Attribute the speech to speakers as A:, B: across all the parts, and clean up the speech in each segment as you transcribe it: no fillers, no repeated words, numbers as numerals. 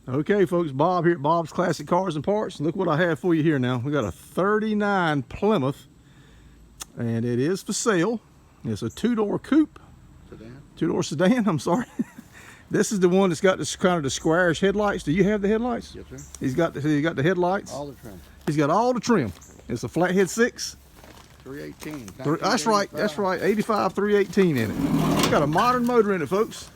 A: Okay, folks, Bob here at Bob's Classic Cars and Parts. Look what I have for you here now. We got a 39 Plymouth, and it is for sale. It's a two-door coupe.
B: Sedan?
A: Two-door sedan, I'm sorry. This is the one that's got this kind of the squarish headlights. Do you have the headlights?
B: Yes, sir.
A: He's got the headlights.
B: All the trim.
A: He's got all the trim. It's a flathead 6.
B: 318.
A: That's right, that's right. 85 318 in it. It's got a modern motor in it, folks.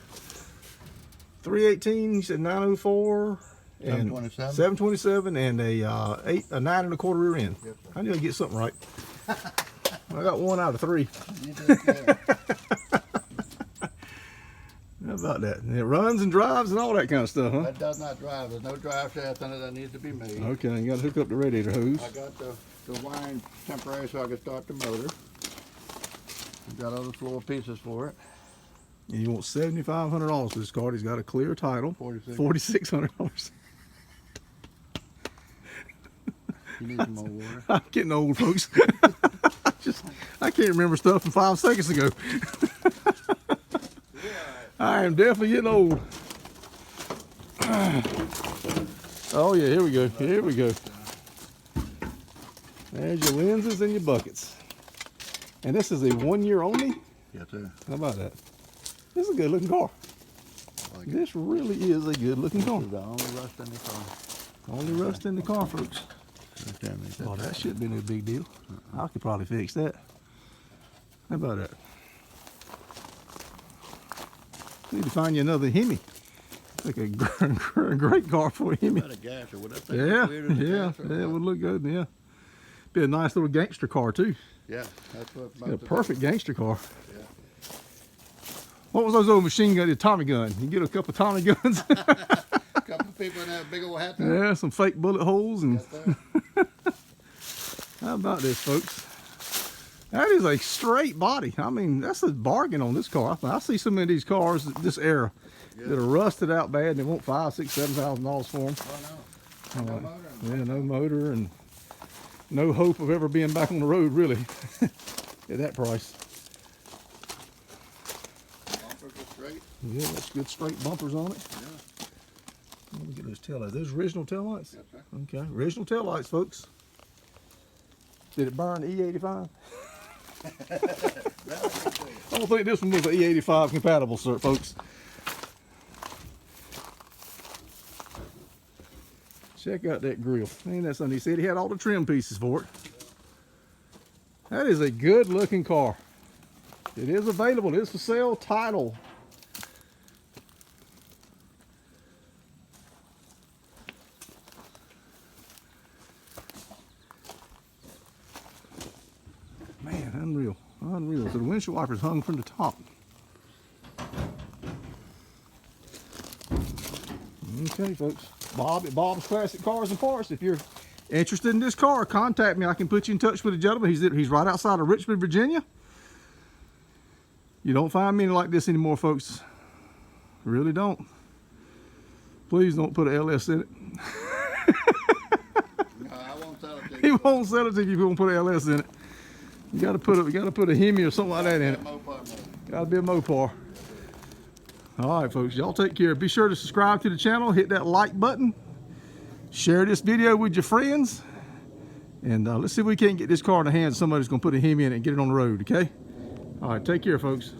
A: 318, you said 904 and 727 and a 9 1/4 rear end.
B: Yes,
A: I knew I'd get something right. I got 1 out of 3.
B: You did good.
A: How about that? And it runs and drives and all that kind of stuff, huh?
B: That does not drive. There's no drive shaft in it that needs to be made.
A: Okay, you got to hook up the radiator hose.
B: I got the wiring temporary so I can start the motor. I've got other floor pieces for it.
A: And you want $7,500 for this car. He's got a clear title. $4,600.
B: You need some more water.
A: I'm getting old, folks. I can't remember stuff from 5 seconds ago. I am definitely getting old. Oh yeah, here we go. Here we go. There's your lenses and your buckets. And this is a 1 year only?
B: Yes, sir.
A: How about that? This is a good looking car.
B: Like
A: this really is a good looking car.
B: This is the only rust in the car.
A: Only rust in the car, folks. Oh, that shouldn't be no big deal. I could probably fix that. How about that? Need to find you another Hemi. Like a great car for a Hemi.
B: A gasser. Would that
A: Yeah, it would look good. Yeah, be a nice little gangster car too.
B: Yeah, that's what.
A: A perfect gangster car.
B: Yeah.
A: What was those old machine gun? The Tommy gun. You get a couple of Tommy guns.
B: A couple of people in that big old hat. There.
A: Yeah, some fake bullet holes and.
B: Yes,
A: How about this, folks? That is a straight body. I mean, that's a bargain on this car. I see so many of these cars this era that are rusted out bad and they want $5,000, $6,000, $7,000 for them.
B: Oh, no. No motor.
A: Yeah, no motor and no hope of ever being back on the road, really, at that price.
B: Bumpers are straight.
A: Yeah, that's good straight bumpers on it.
B: Yeah.
A: Let me get those taillights. Those original taillights?
B: Yes, sir.
A: Okay, original taillights, folks. Did it burn E85? I don't think this one was an E85 compatible, sir, folks. Check out that grill. Ain't that something? He said he had all the trim pieces for it. That is a good looking car. It is available. It is for sale. Title. Man, unreal. Unreal. So the windshield wipers hung from the top. Okay, folks. Bob at Bob's Classic Cars and Parts. If you're interested in this car, contact me. I can put you in touch with a gentleman. He's right outside of Richmond, Virginia. You don't find many like this anymore, folks. Really don't. Please don't put an LS in it.
B: No, I won't sell it to you.
A: He won't sell it to you if you don't put an LS in it. You gotta put a Hemi or something like that in it. Gotta be a Mopar. All right, folks, y'all take care. Be sure to subscribe to the channel, hit that like button, share this video with your friends, and let's see if we can't get this car in the hands of somebody who's gonna put a Hemi in it and get it on the road, okay? All right, take care, folks.